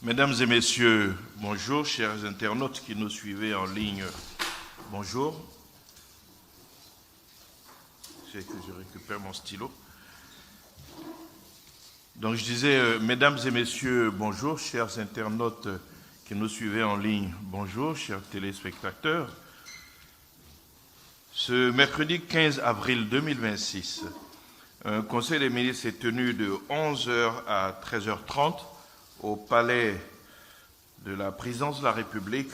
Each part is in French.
Mesdames et messieurs, bonjour, chers internautes qui nous suivez en ligne, bonjour. C'est que je récupère mon stylo. Donc je disais, mesdames et messieurs, bonjour, chers internautes qui nous suivez en ligne, bonjour, chers téléspectateurs. Ce mercredi 15 avril 2026, un conseil des ministres s'est tenu de 11h à 13h30 au palais de la présidence de la République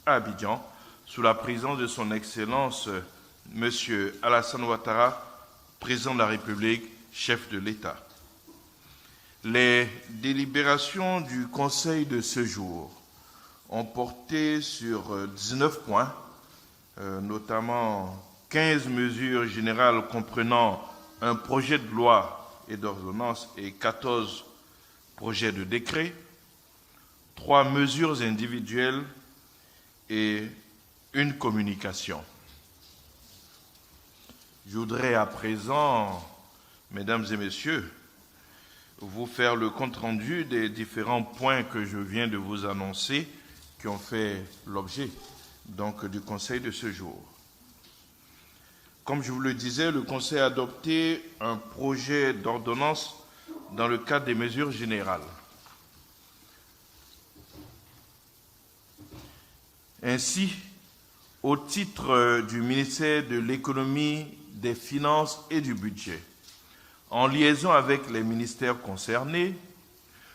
à Abidjan, sous la présidence de son Excellence M. Alassane Ouattara, président de la République, chef de l'État. Les délibérations du Conseil de ce jour ont porté sur 19 points, notamment 15 mesures générales comprenant un projet de loi et d'ordonnance et 14 projets de décret, 3 mesures individuelles et une communication. Je voudrais à présent, mesdames et messieurs, vous faire le compte-rendu des différents points que je viens de vous annoncer qui ont fait l'objet donc du Conseil de ce jour. Comme je vous le disais, le Conseil a adopté un projet d'ordonnance dans le cadre des mesures générales. Ainsi, au titre du ministère de l'Économie, des Finances et du Budget, en liaison avec les ministères concernés,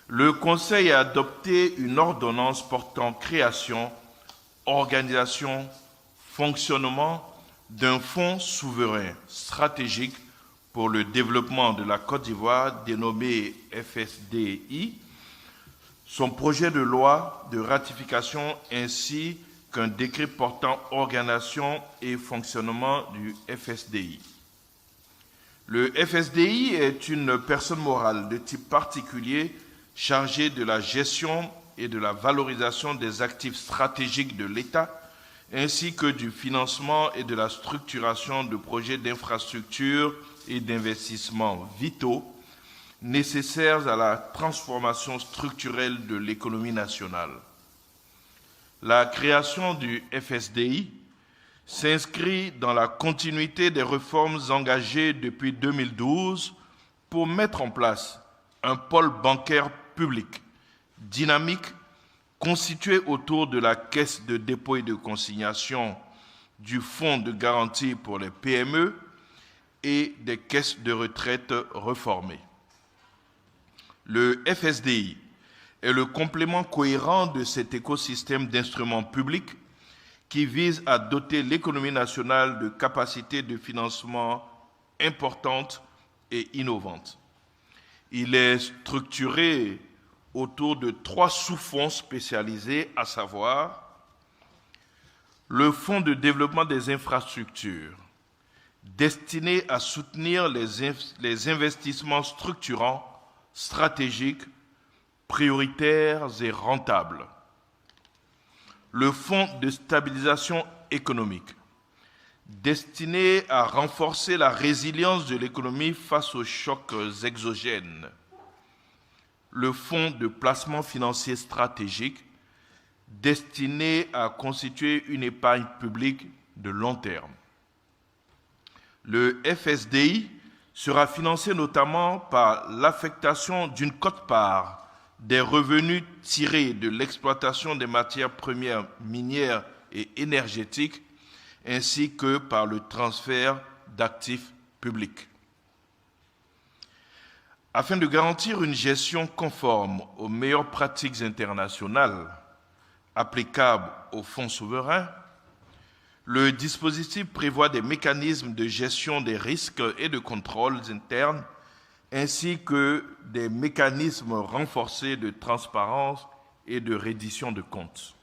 le Conseil a adopté une ordonnance portant création, organisation, fonctionnement d'un fonds souverain stratégique pour le développement de la Côte d'Ivoire, dénommé FSDI, son projet de loi de ratification ainsi qu'un décret portant organisation et fonctionnement du FSDI. Le FSDI est une personne morale de type particulier chargée de la gestion et de la valorisation des actifs stratégiques de l'État, ainsi que du financement et de la structuration de projets d'infrastructure et d'investissements vitaux nécessaires à la transformation structurelle de l'économie nationale. La création du FSDI s'inscrit dans la continuité des réformes engagées depuis 2012 pour mettre en place un pôle bancaire public dynamique constitué autour de la Caisse de dépôt et de consignation, du Fonds de garantie pour les PME et des caisses de retraite réformées. Le FSDI est le complément cohérent de cet écosystème d'instruments publics qui vise à doter l'économie nationale de capacités de financement importantes et innovantes. Il est structuré autour de 3 sous-fonds spécialisés, à savoir le Fonds de développement des infrastructures, destiné à soutenir les investissements structurants, stratégiques, prioritaires et rentables. Le Fonds de stabilisation économique, destiné à renforcer la résilience de l'économie face aux chocs exogènes. Le Fonds de placement financier stratégique, destiné à constituer une épargne publique de long terme. Le FSDI sera financé notamment par l'affectation d'une quote-part des revenus tirés de l'exploitation des matières premières minières et énergétiques, ainsi que par le transfert d'actifs publics. Afin de garantir une gestion conforme aux meilleures pratiques internationales applicables aux fonds souverains, le dispositif prévoit des mécanismes de gestion des risques et de contrôles internes, ainsi que des mécanismes renforcés de transparence et de reddition de comptes.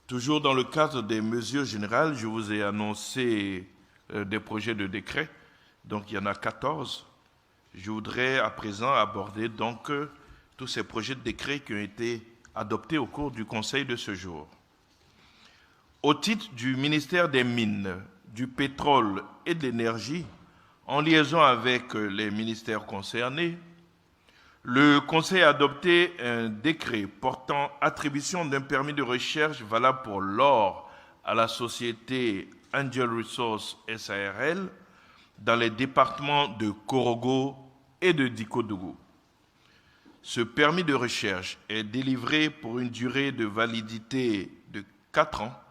Toujours dans le cadre des mesures générales, je vous ai annoncé des projets de décret, donc il y en a 14. Je voudrais à présent aborder donc tous ces projets de décret qui ont été adoptés au cours du Conseil de ce jour. Au titre du ministère des Mines, du Pétrole et de l'Énergie, en liaison avec les ministères concernés, Le Conseil a adopté un décret portant attribution d'un permis de recherche valable pour l'or à la société Angel Resources SARL dans les départements de Korogo et de Dikodougou. Ce permis de recherche est délivré pour une durée de validité de 4 ans,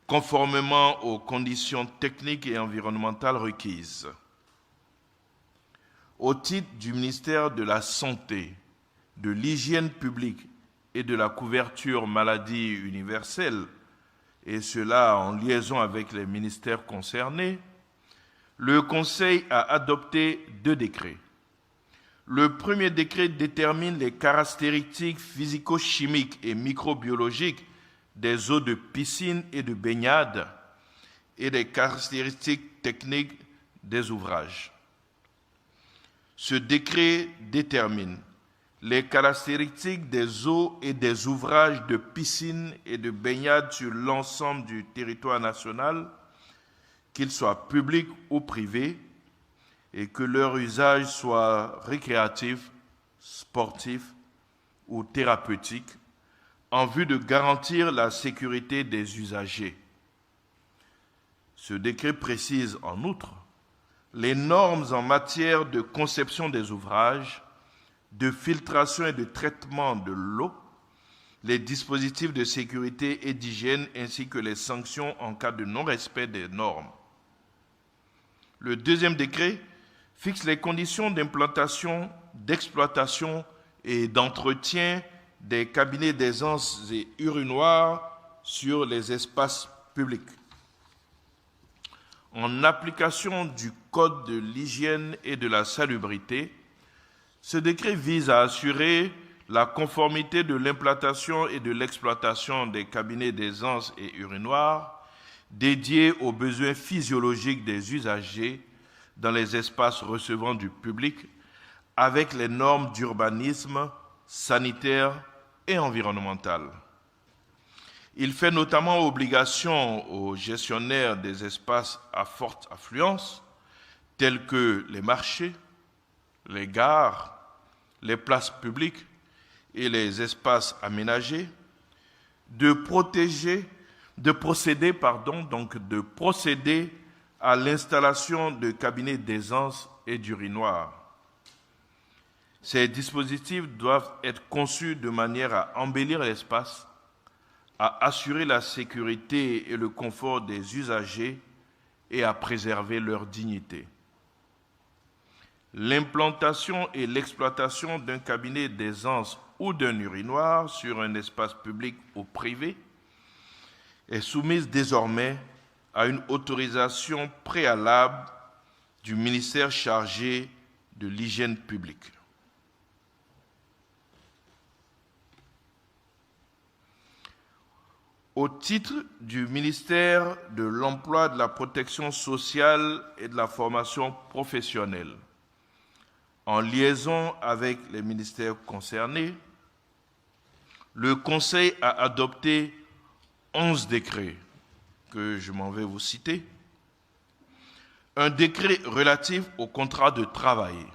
conformément aux conditions techniques et environnementales requises. Au titre du ministère de la Santé, de l'Hygiène publique et de la couverture maladie universelle, et cela en liaison avec les ministères concernés, le Conseil a adopté 2 décrets. Le premier décret détermine les caractéristiques physico-chimiques et microbiologiques des eaux de piscine et de baignade et les caractéristiques techniques des ouvrages. Ce décret détermine les caractéristiques des eaux et des ouvrages de piscine et de baignade sur l'ensemble du territoire national, qu'ils soient publics ou privés, et que leur usage soit récréatif, sportif ou thérapeutique, en vue de garantir la sécurité des usagers. Ce décret précise en outre les normes en matière de conception des ouvrages, de filtration et de traitement de l'eau, les dispositifs de sécurité et d'hygiène ainsi que les sanctions en cas de non-respect des normes. Le deuxième décret fixe les conditions d'implantation, d'exploitation et d'entretien des cabinets d'aisance et urinoirs sur les espaces publics. En application du Code de l'hygiène et de la salubrité, ce décret vise à assurer la conformité de l'implantation et de l'exploitation des cabinets d'aisance et urinoirs dédiés aux besoins physiologiques des usagers dans les espaces recevant du public avec les normes d'urbanisme, sanitaire et environnemental. Il fait notamment obligation aux gestionnaires des espaces à forte affluence, tels que les marchés, les gares, les places publiques et les espaces aménagés, de procéder à l'installation de cabinets d'aisance et d'urinoirs. Ces dispositifs doivent être conçus de manière à embellir l'espace, à assurer la sécurité et le confort des usagers et à préserver leur dignité. L'implantation et l'exploitation d'un cabinet d'aisance ou d'un urinoir sur un espace public ou privé est soumise désormais à une autorisation préalable du ministère chargé de l'hygiène publique. Au titre du ministère de l'Emploi, de la Protection sociale et de la formation professionnelle, en liaison avec les ministères concernés, le Conseil a adopté 11 décrets que je m'en vais vous citer. Un décret relatif au contrat de travail,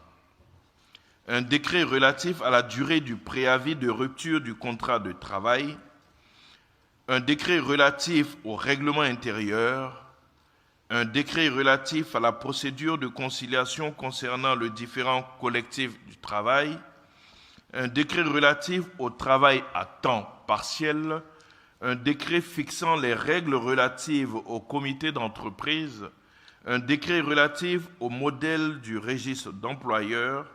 un décret relatif à la durée du préavis de rupture du contrat de travail, un décret relatif au règlement intérieur, un décret relatif à la procédure de conciliation concernant le différend collectif du travail, un décret relatif au travail à temps partiel, un décret fixant les règles relatives au comité d'entreprise, un décret relatif au modèle du registre d'employeurs,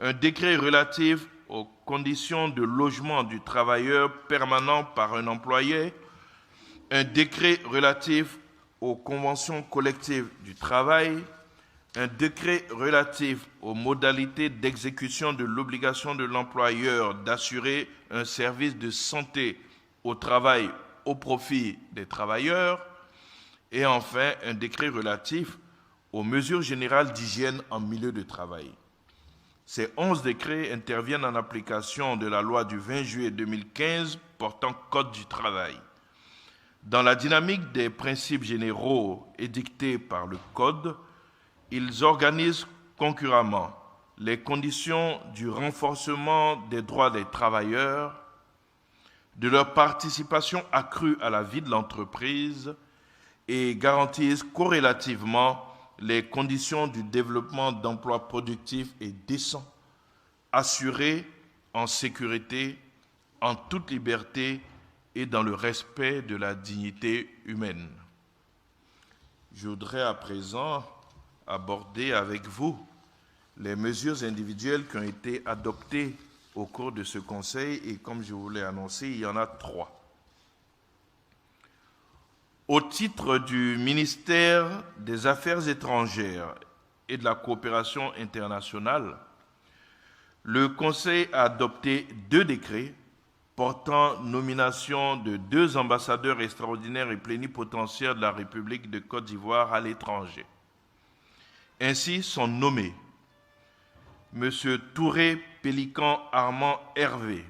un décret relatif aux conditions de logement du travailleur permanent par un employé, un décret relatif aux conventions collectives du travail, un décret relatif aux modalités d'exécution de l'obligation de l'employeur d'assurer un service de santé au travail au profit des travailleurs, et enfin un décret relatif aux mesures générales d'hygiène en milieu de travail. Ces 11 décrets interviennent en application de la loi du 20 juillet 2015 portant Code du travail. Dans la dynamique des principes généraux édictés par le Code, ils organisent concurremment les conditions du renforcement des droits des travailleurs, de leur participation accrue à la vie de l'entreprise et garantissent corrélativement les conditions du développement d'emplois productifs et décents, assurés en sécurité, en toute liberté et dans le respect de la dignité humaine. Je voudrais à présent aborder avec vous les mesures individuelles qui ont été adoptées au cours de ce Conseil et comme je vous l'ai annoncé, il y en a 3. Au titre du ministère des Affaires étrangères et de la coopération internationale, le Conseil a adopté 2 décrets portant nomination de 2 ambassadeurs extraordinaires et plénipotentiaires de la République de Côte d'Ivoire à l'étranger. Ainsi sont nommés M. Touré Pélican Armand Hervé,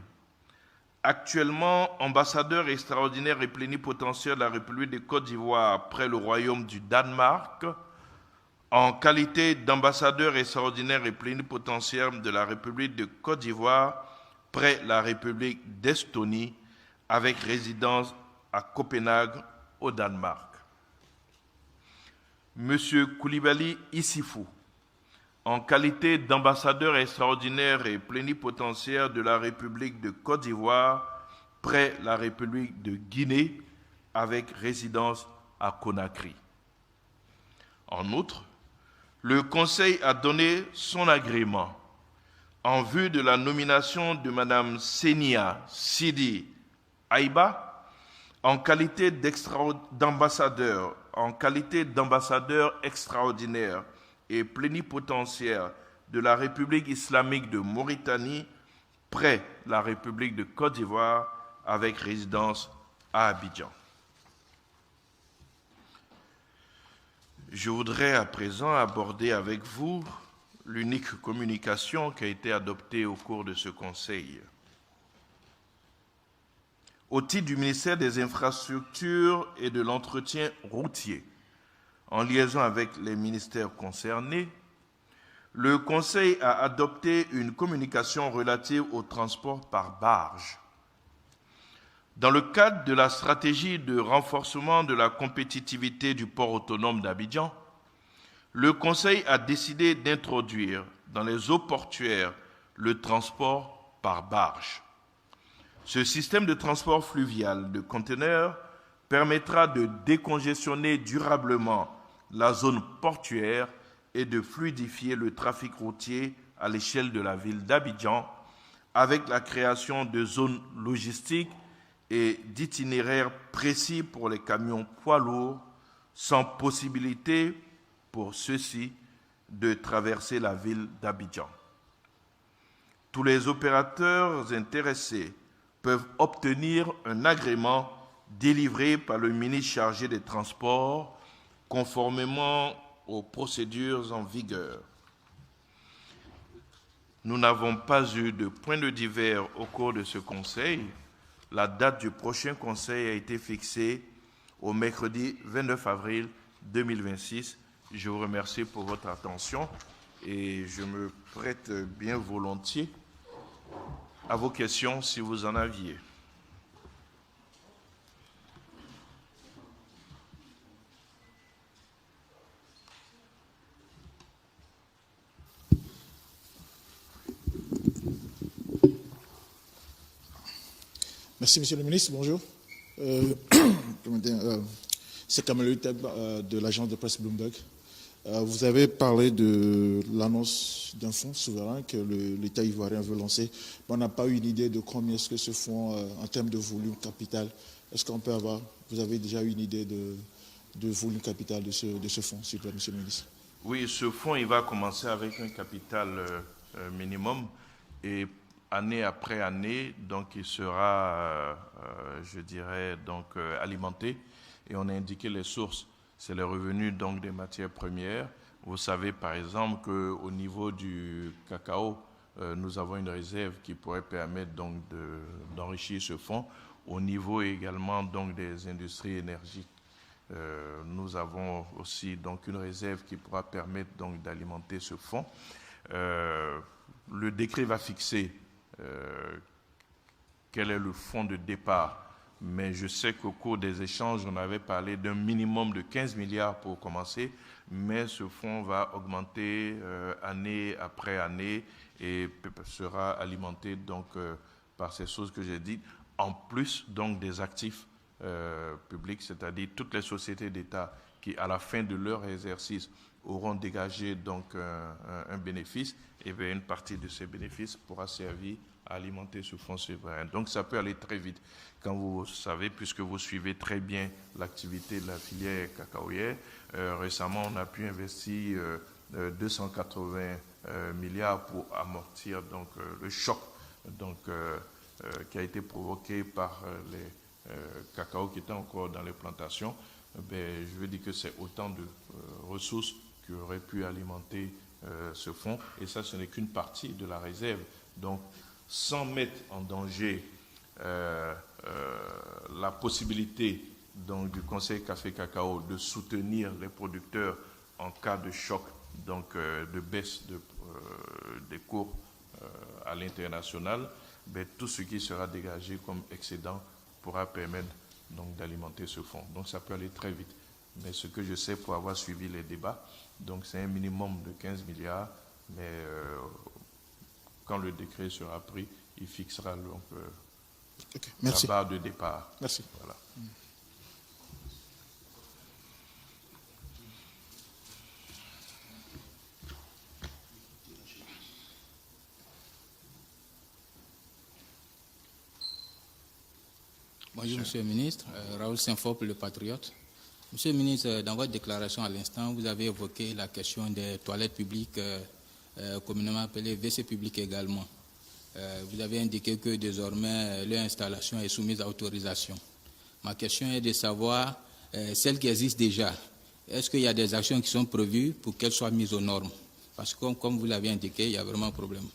actuellement ambassadeur extraordinaire et plénipotentiaire de la République de Côte d'Ivoire près le Royaume du Danemark, en qualité d'ambassadeur extraordinaire et plénipotentiaire de la République de Côte d'Ivoire près la République d'Estonie, avec résidence à Copenhague, au Danemark. M. Koulibaly Issifou, en qualité d'ambassadeur extraordinaire et plénipotentiaire de la République de Côte d'Ivoire près la République de Guinée, avec résidence à Conakry. En outre, le Conseil a donné son agrément en vue de la nomination de Mme Senia Sidi Aïba en qualité d'ambassadeur extraordinaire et plénipotentiaire de la République islamique de Mauritanie près la République de Côte d'Ivoire avec résidence à Abidjan. Je voudrais à présent aborder avec vous l'unique communication qui a été adoptée au cours de ce Conseil. Au titre du ministère des Infrastructures et de l'Entretien routier, en liaison avec les ministères concernés, le Conseil a adopté une communication relative au transport par barge. Dans le cadre de la stratégie de renforcement de la compétitivité du port autonome d'Abidjan, le Conseil a décidé d'introduire dans les eaux portuaires le transport par barge. Ce système de transport fluvial de conteneurs permettra de décongestionner durablement la zone portuaire et de fluidifier le trafic routier à l'échelle de la ville d'Abidjan avec la création de zones logistiques et d'itinéraires précis pour les camions poids lourds sans possibilité pour ceux-ci de traverser la ville d'Abidjan. Tous les opérateurs intéressés peuvent obtenir un agrément délivré par le ministre chargé des Transports conformément aux procédures en vigueur. Nous n'avons pas eu de point de divers au cours de ce Conseil. La date du prochain Conseil a été fixée au mercredi 29 avril 2026. Je vous remercie pour votre attention et je me prête bien volontiers à vos questions si vous en aviez. Merci, Monsieur le Ministre. Bonjour. C'est Kamel de l'agence de presse Bloomberg. Vous avez parlé de l'annonce d'un fonds souverain que l'État ivoirien veut lancer. On n'a pas eu une idée de combien est-ce que ce fonds, en termes de volume capital, est-ce qu'on peut avoir, vous avez déjà eu une idée de volume capital de ce fonds, s'il vous plaît, Monsieur le Ministre? Oui, ce fonds, il va commencer avec un capital minimum et année après année, donc il sera, je dirais, donc alimenté. Et on a indiqué les sources, c'est les revenus donc des matières premières. Vous savez par exemple qu'au niveau du cacao, nous avons une réserve qui pourrait permettre donc d'enrichir ce fonds. Au niveau également donc des industries énergiques, nous avons aussi donc une réserve qui pourra permettre donc d'alimenter ce fonds. Le décret va fixer quel est le fonds de départ, mais je sais qu'au cours des échanges, on avait parlé d'un minimum de 15 milliards pour commencer, mais ce fonds va augmenter année après année et sera alimenté donc par ces choses que j'ai dites, en plus donc des actifs publics, c'est-à-dire toutes les sociétés d'État qui, à la fin de leur exercice, auront dégagé donc un bénéfice, et bien une partie de ces bénéfices pourra servir à alimenter ce fonds souverain. Donc ça peut aller très vite. Quand vous savez, puisque vous suivez très bien l'activité de la filière cacaoyère, récemment on a pu investir 280 milliards pour amortir donc le choc donc, qui a été provoqué par les cacao qui étaient encore dans les plantations. Je veux dire que c'est autant de ressources qui auraient pu alimenter ce fonds, et ça, ce n'est qu'une partie de la réserve. Donc, sans mettre en danger la possibilité donc, du Conseil Café Cacao de soutenir les producteurs en cas de choc, donc de baisse des cours à l'international, tout ce qui sera dégagé comme excédent pourra permettre donc d'alimenter ce fonds. Donc ça peut aller très vite. Mais ce que je sais pour avoir suivi les débats, donc c'est un minimum de 15 milliards, mais quand le décret sera pris, il fixera donc la barre de départ. Merci. Voilà. Bonjour, Monsieur le ministre. Raoul Saint-Fort pour le Patriote. Monsieur le ministre, dans votre déclaration à l'instant, vous avez évoqué la question des toilettes publiques, communément appelées WC publiques également. Vous avez indiqué que désormais, leur installation est soumise à autorisation. Ma question est de savoir, celles qui existent déjà, est-ce qu'il y a des actions qui sont prévues pour qu'elles soient mises aux normes? Parce que, comme vous l'avez indiqué, il y a vraiment un problème.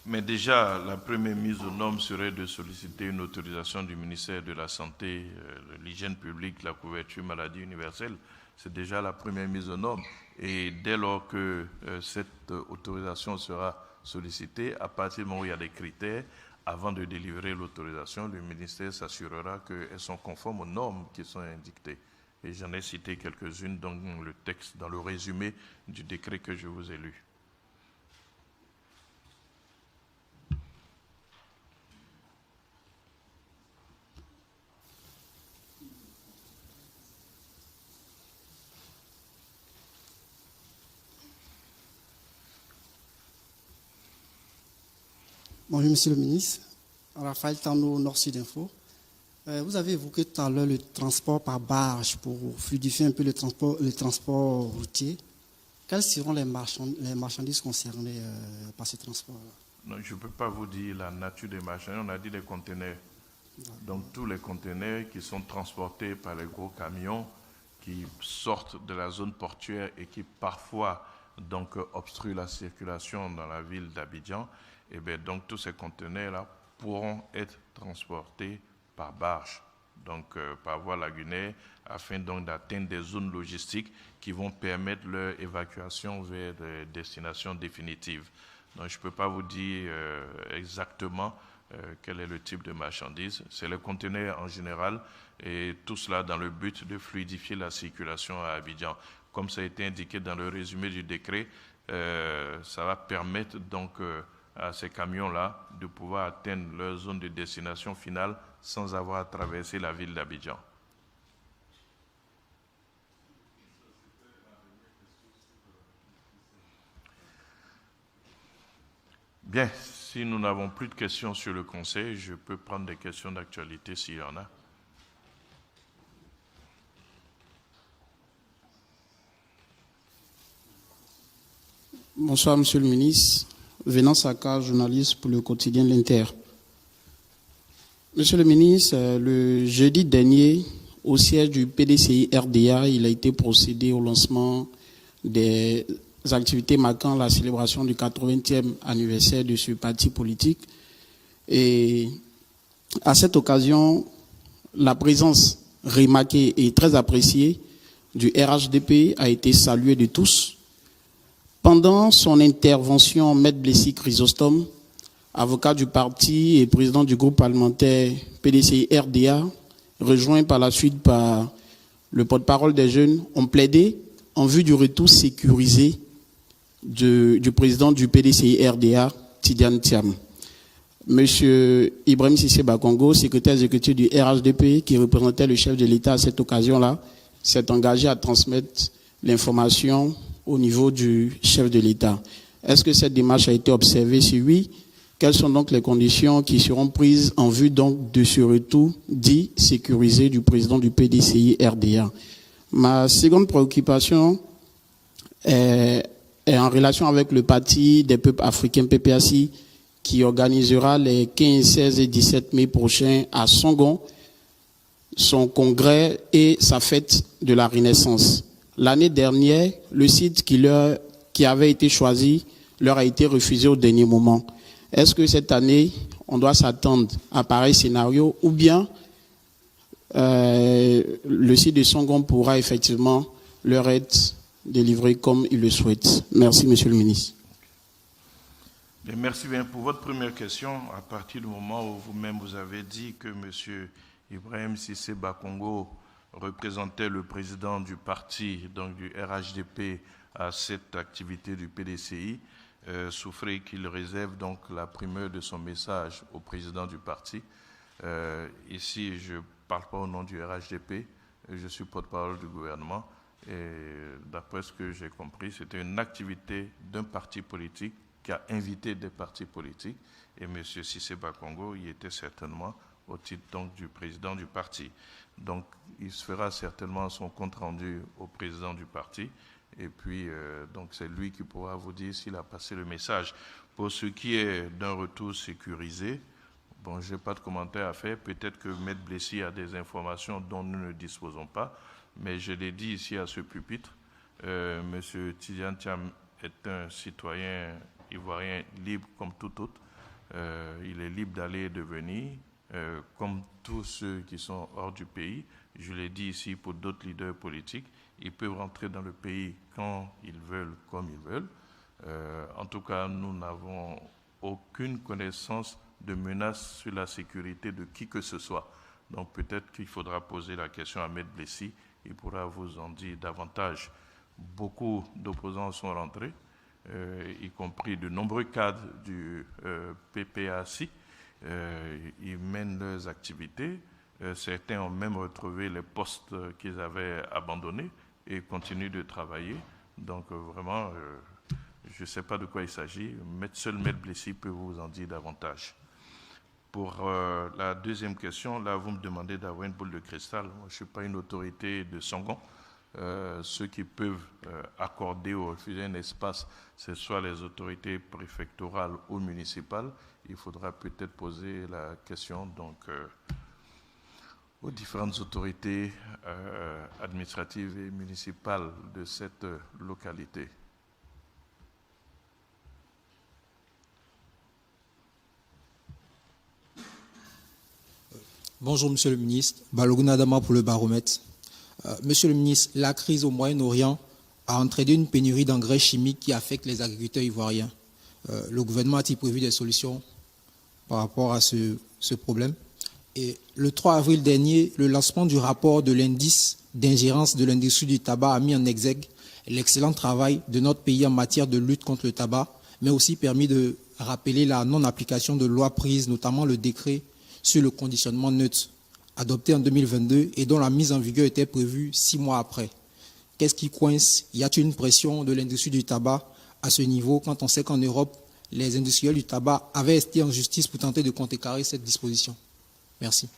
Mais déjà, la première mise aux normes serait de solliciter une autorisation du ministère de la Santé, de l'hygiène publique, la couverture maladie universelle. C'est déjà la première mise aux normes. Et dès lors que cette autorisation sera sollicitée, à partir du moment où il y a des critères, avant de délivrer l'autorisation, le ministère s'assurera qu'elles sont conformes aux normes qui sont indiquées. Et j'en ai cité quelques-unes dans le texte, dans le résumé du décret que je vous ai lu. Bonjour, Monsieur le ministre. Raphaël Tano, Nord-Sud Info. Vous avez évoqué tout à l'heure le transport par barge pour fluidifier un peu le transport routier. Quelles seront les marchandises concernées par ce transport-là? Non, je ne peux pas vous dire la nature des marchandises. On a dit les conteneurs. Donc tous les conteneurs qui sont transportés par les gros camions qui sortent de la zone portuaire et qui parfois donc obstruent la circulation dans la ville d'Abidjan, et bien donc tous ces conteneurs-là pourront être transportés par barge, donc par voie lagunaire, afin donc d'atteindre des zones logistiques qui vont permettre leur évacuation vers des destinations définitives. Donc je ne peux pas vous dire exactement quel est le type de marchandise. C'est les conteneurs en général, et tout cela dans le but de fluidifier la circulation à Abidjan. Comme ça a été indiqué dans le résumé du décret, ça va permettre donc à ces camions-là de pouvoir atteindre leur zone de destination finale sans avoir à traverser la ville d'Abidjan. Bien, si nous n'avons plus de questions sur le Conseil, je peux prendre des questions d'actualité s'il y en a. Bonsoir, Monsieur le ministre. Venant Saka, journaliste pour le quotidien L'Inter. Monsieur le ministre, le jeudi dernier, au siège du PDCI RDA, il a été procédé au lancement des activités marquant la célébration du 80e anniversaire de ce parti politique. Et à cette occasion, la présence remarquée et très appréciée du RHDP a été saluée de tous. Pendant son intervention, Maître Blessy Chrysostome, avocat du parti et président du groupe parlementaire PDCI-RDA, rejoint par la suite par le porte-parole des jeunes, ont plaidé en vue du retour sécurisé du président du PDCI-RDA, Tidiane Thiam. Monsieur Ibrahim Cissé Bakongo, secrétaire exécutif du RHDP, qui représentait le chef de l'État à cette occasion-là, s'est engagé à transmettre l'information au niveau du chef de l'État. Est-ce que cette démarche a été observée? Si oui, quelles sont donc les conditions qui seront prises en vue donc de ce retour dit sécurisé du président du PDCI-RDA? Ma seconde préoccupation est en relation avec le Parti des peuples africains, PPACI, qui organisera les 15, 16 et 17 mai prochains à Songon son congrès et sa fête de la Renaissance. L'année dernière, le site qui avait été choisi leur a été refusé au dernier moment. Est-ce que cette année, on doit s'attendre à pareil scénario ou bien le site de Songon pourra effectivement leur être délivré comme ils le souhaitent? Merci, Monsieur le ministre. Bien, merci bien pour votre première question. À partir du moment où vous-même vous avez dit que M. Ibrahim Cissé Bakongo représentait le président du parti, donc du RHDP, à cette activité du PDCI, souffrez qu'il réserve donc la primeur de son message au président du parti. Ici, je ne parle pas au nom du RHDP, je suis porte-parole du gouvernement et d'après ce que j'ai compris, c'était une activité d'un parti politique qui a invité des partis politiques et M. Cissé Bakongo y était certainement au titre donc du président du parti. Donc, il se fera certainement son compte rendu au président du parti et puis donc c'est lui qui pourra vous dire s'il a passé le message. Pour ce qui est d'un retour sécurisé, bon, je n'ai pas de commentaire à faire. Peut-être que Maître Blessy a des informations dont nous ne disposons pas, mais je l'ai dit ici à ce pupitre, M. Tidiane Thiam est un citoyen ivoirien libre comme tout autre. Il est libre d'aller et de venir, comme tous ceux qui sont hors du pays. Je l'ai dit ici pour d'autres leaders politiques. Ils peuvent rentrer dans le pays quand ils veulent, comme ils veulent. En tout cas, nous n'avons aucune connaissance de menace sur la sécurité de qui que ce soit. Donc peut-être qu'il faudra poser la question à Maître Blessy. Il pourra vous en dire davantage. Beaucoup d'opposants sont rentrés, y compris de nombreux cadres du PPACI. Ils mènent leurs activités. Certains ont même retrouvé les postes qu'ils avaient abandonnés et continuent de travailler. Donc vraiment, je ne sais pas de quoi il s'agit. Seul Maître Blessy peut vous en dire davantage. Pour la deuxième question, là, vous me demandez d'avoir une boule de cristal. Moi, je ne suis pas une autorité de Songon. Ceux qui peuvent accorder ou refuser un espace, ce soit les autorités préfectorales ou municipales. Il faudra peut-être poser la question donc, aux différentes autorités administratives et municipales de cette localité. Bonjour, Monsieur le ministre. Balogun Adama pour le Baromètre. Monsieur le ministre, la crise au Moyen-Orient a entraîné une pénurie d'engrais chimiques qui affecte les agriculteurs ivoiriens. Le gouvernement a-t-il prévu des solutions par rapport à ce problème? Et le 3 avril dernier, le lancement du rapport de l'indice d'ingérence de l'industrie du tabac a mis en exergue l'excellent travail de notre pays en matière de lutte contre le tabac, mais aussi permis de rappeler la non-application de lois prises, notamment le décret sur le conditionnement neutre, adopté en 2022 et dont la mise en vigueur était prévue 6 mois après. Qu'est-ce qui coince? Y a-t-il une pression de l'industrie du tabac à ce niveau quand on sait qu'en Europe, les industriels du tabac avaient été en justice pour tenter de contrecarrer cette disposition? Merci.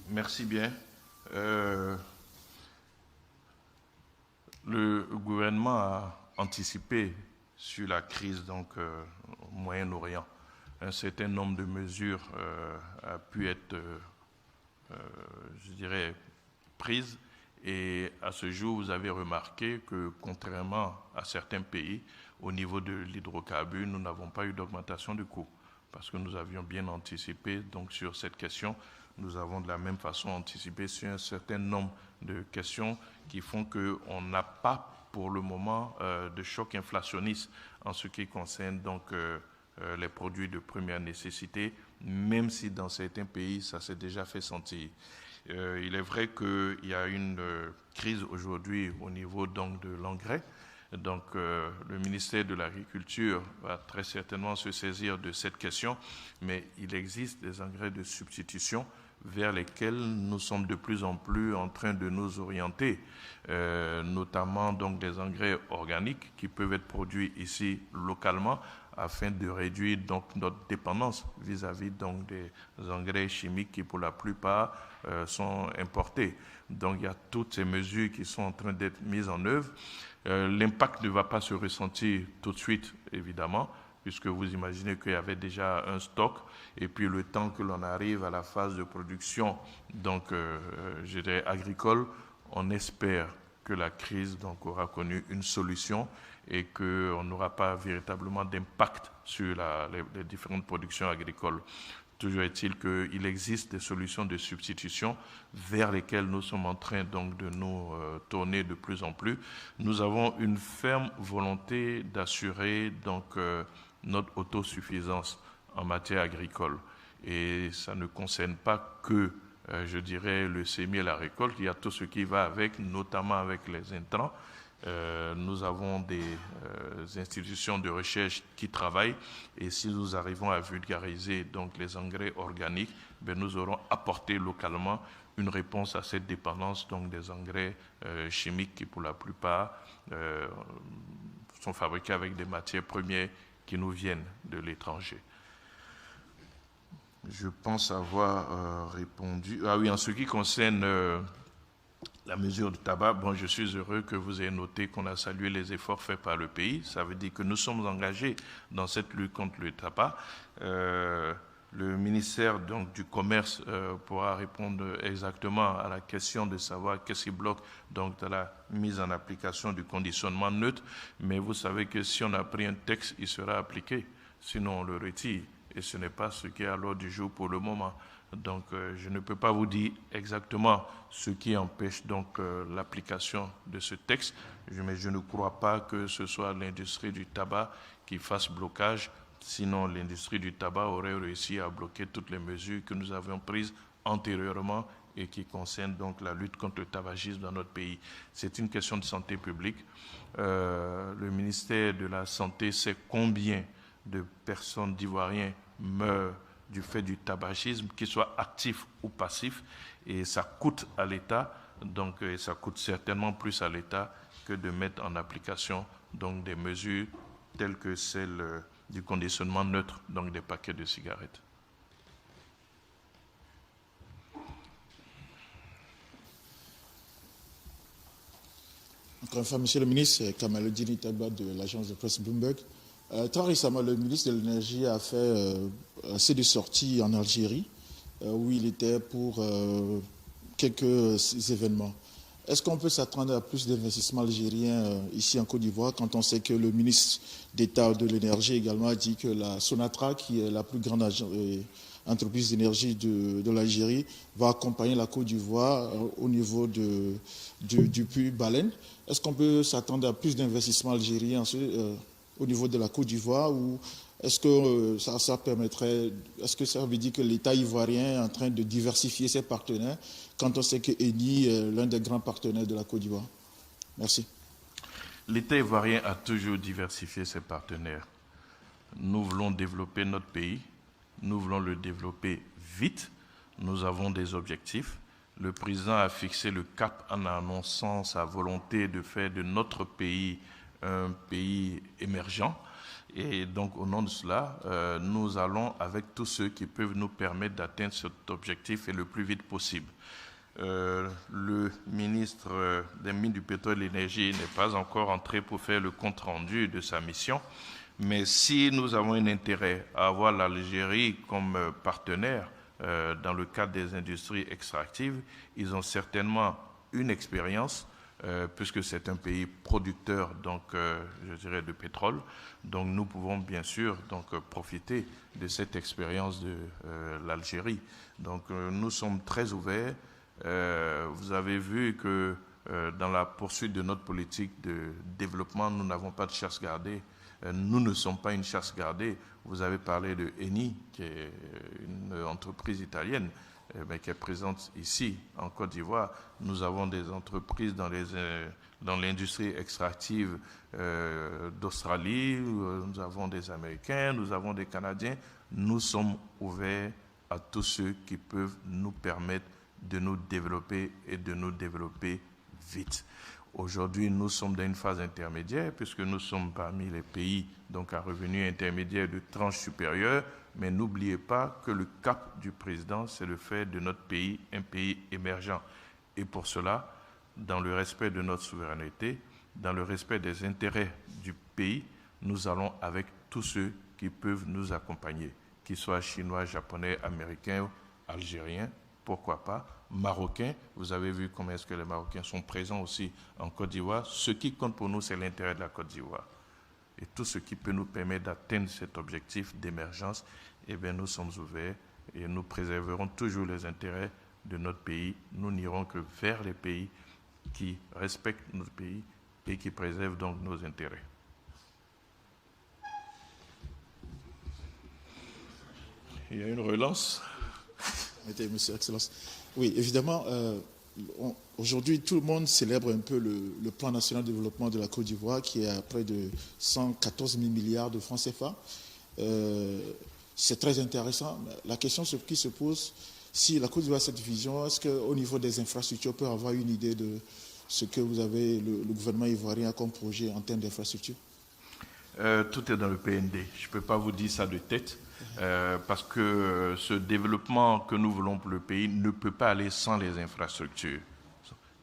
Merci bien. Le gouvernement a anticipé sur la crise donc, au Moyen-Orient. Un certain nombre de mesures a pu être, je dirais, prises. Et à ce jour, vous avez remarqué que, contrairement à certains pays, au niveau de l'hydrocarbure, nous n'avons pas eu d'augmentation de coûts. Parce que nous avions bien anticipé donc, sur cette question. Nous avons de la même façon anticipé sur un certain nombre de questions qui font qu'on n'a pas pour le moment de choc inflationniste en ce qui concerne donc les produits de première nécessité, même si dans certains pays ça s'est déjà fait sentir. Il est vrai qu'il y a une crise aujourd'hui au niveau donc de l'engrais. Donc le ministère de l'Agriculture va très certainement se saisir de cette question, mais il existe des engrais de substitution vers lesquels nous sommes de plus en plus en train de nous orienter, notamment donc des engrais organiques qui peuvent être produits ici localement afin de réduire donc notre dépendance vis-à-vis donc des engrais chimiques qui pour la plupart sont importés. Donc il y a toutes ces mesures qui sont en train d'être mises en œuvre. L'impact ne va pas se ressentir tout de suite, évidemment, puisque vous imaginez qu'il y avait déjà un stock, et puis le temps que l'on arrive à la phase de production, donc je dirais agricole, on espère que la crise donc aura connu une solution et qu'on n'aura pas véritablement d'impact sur les différentes productions agricoles. Toujours est-il qu'il existe des solutions de substitution vers lesquelles nous sommes en train donc de nous tourner de plus en plus. Nous avons une ferme volonté d'assurer donc notre autosuffisance en matière agricole. Et ça ne concerne pas que, je dirais, le semis et la récolte. Il y a tout ce qui va avec, notamment avec les intrants. Nous avons des institutions de recherche qui travaillent, et si nous arrivons à vulgariser donc les engrais organiques, nous aurons apporté localement une réponse à cette dépendance donc des engrais chimiques qui pour la plupart sont fabriqués avec des matières premières qui nous viennent de l'étranger. Je pense avoir répondu. Ah oui, en ce qui concerne la mesure du tabac, bon, je suis heureux que vous ayez noté qu'on a salué les efforts faits par le pays. Ça veut dire que nous sommes engagés dans cette lutte contre le tabac. Le ministère donc, du Commerce pourra répondre exactement à la question de savoir qu'est-ce qui bloque donc, dans la mise en application du conditionnement neutre. Mais vous savez que si on a pris un texte, il sera appliqué. Sinon, on le retire. Et ce n'est pas ce qui est à l'ordre du jour pour le moment. Donc, je ne peux pas vous dire exactement ce qui empêche donc l'application de ce texte, mais je ne crois pas que ce soit l'industrie du tabac qui fasse blocage. Sinon, l'industrie du tabac aurait réussi à bloquer toutes les mesures que nous avions prises antérieurement et qui concernent donc la lutte contre le tabagisme dans notre pays. C'est une question de santé publique. Le ministère de la Santé sait combien de personnes d'Ivoiriens meurent du fait du tabagisme, qu'ils soient actifs ou passifs, et ça coûte à l'État, donc et ça coûte certainement plus à l'État que de mettre en application donc des mesures telles que celle du conditionnement neutre, donc des paquets de cigarettes. Encore une fois, Monsieur le ministre, Kamaluddin Itagba de l'agence de presse Bloomberg. Très récemment, le ministre de l'Énergie a fait assez de sorties en Algérie, où il était pour quelques événements. Est-ce qu'on peut s'attendre à plus d'investissements algériens ici en Côte d'Ivoire, quand on sait que le ministre d'État de l'Énergie également a dit que la Sonatra, qui est la plus grande entreprise d'énergie de l'Algérie, va accompagner la Côte d'Ivoire au niveau du puits Baleine. Est-ce qu'on peut s'attendre à plus d'investissements algériens au niveau de la Côte d'Ivoire, ou est-ce que ça permettrait, est-ce que ça veut dire que l'État ivoirien est en train de diversifier ses partenaires quand on sait que Eni est l'un des grands partenaires de la Côte d'Ivoire? Merci. L'État ivoirien a toujours diversifié ses partenaires. Nous voulons développer notre pays, nous voulons le développer vite, nous avons des objectifs. Le président a fixé le cap en annonçant sa volonté de faire de notre pays un pays émergent. Et donc, au nom de cela, nous allons avec tous ceux qui peuvent nous permettre d'atteindre cet objectif et le plus vite possible. Le ministre des Mines, du Pétrole et de l'Énergie n'est pas encore entré pour faire le compte-rendu de sa mission. Mais si nous avons un intérêt à avoir l'Algérie comme partenaire dans le cadre des industries extractives, ils ont certainement une expérience, puisque c'est un pays producteur, donc, je dirais, de pétrole. Donc, nous pouvons bien sûr donc, profiter de cette expérience de l'Algérie. Donc, nous sommes très ouverts. Vous avez vu que dans la poursuite de notre politique de développement, nous n'avons pas de chasse gardée. Nous ne sommes pas une chasse gardée. Vous avez parlé de Eni, qui est une entreprise italienne, mais qui est présente ici, en Côte d'Ivoire. Nous avons des entreprises dans l'industrie extractive d'Australie, nous avons des Américains, nous avons des Canadiens. Nous sommes ouverts à tous ceux qui peuvent nous permettre de nous développer et de nous développer vite. Aujourd'hui, nous sommes dans une phase intermédiaire puisque nous sommes parmi les pays donc à revenus intermédiaires de tranche supérieure, mais n'oubliez pas que le cap du président, c'est de faire de notre pays un pays émergent. Et pour cela, dans le respect de notre souveraineté, dans le respect des intérêts du pays, nous allons avec tous ceux qui peuvent nous accompagner, qu'ils soient chinois, japonais, américains, algériens, pourquoi pas, marocains. Vous avez vu comment est-ce que les Marocains sont présents aussi en Côte d'Ivoire. Ce qui compte pour nous, c'est l'intérêt de la Côte d'Ivoire. Et tout ce qui peut nous permettre d'atteindre cet objectif d'émergence, eh bien, nous sommes ouverts et nous préserverons toujours les intérêts de notre pays. Nous n'irons que vers les pays qui respectent notre pays et qui préservent donc nos intérêts. Il y a une relance. Monsieur Excellence. Oui, évidemment, aujourd'hui, tout le monde célèbre un peu le plan national de développement de la Côte d'Ivoire qui est à près de 114 000 milliards de francs CFA. C'est très intéressant. La question qui se pose, si la Côte d'Ivoire a cette vision, est-ce qu'au niveau des infrastructures, on peut avoir une idée de ce que vous avez, le gouvernement ivoirien, comme projet en termes d'infrastructures? Tout est dans le PND. Je ne peux pas vous dire ça de tête. Parce que ce développement que nous voulons pour le pays ne peut pas aller sans les infrastructures,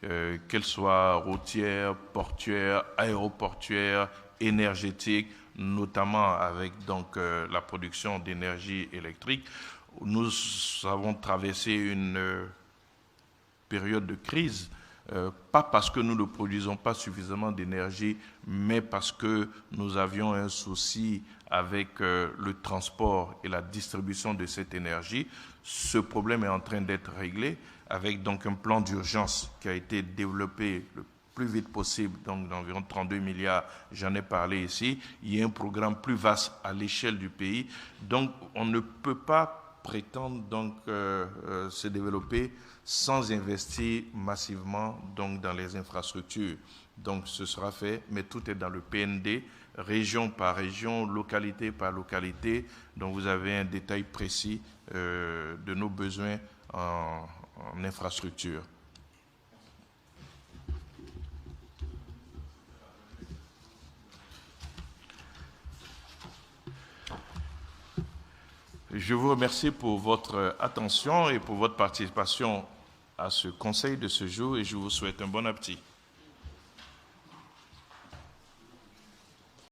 qu'elles soient routières, portuaires, aéroportuaires, énergétiques, notamment avec donc la production d'énergie électrique. Nous avons traversé une période de crise, pas parce que nous ne produisons pas suffisamment d'énergie, mais parce que nous avions un souci avec le transport et la distribution de cette énergie. Ce problème est en train d'être réglé avec donc un plan d'urgence qui a été développé le plus vite possible, donc d'environ 32 milliards, j'en ai parlé ici. Il y a un programme plus vaste à l'échelle du pays. Donc on ne peut pas prétendre donc se développer sans investir massivement donc dans les infrastructures. Donc ce sera fait, mais tout est dans le PND, région par région, localité par localité. Donc vous avez un détail précis de nos besoins en infrastructure. Je vous remercie pour votre attention et pour votre participation à ce conseil de ce jour et je vous souhaite un bon appétit.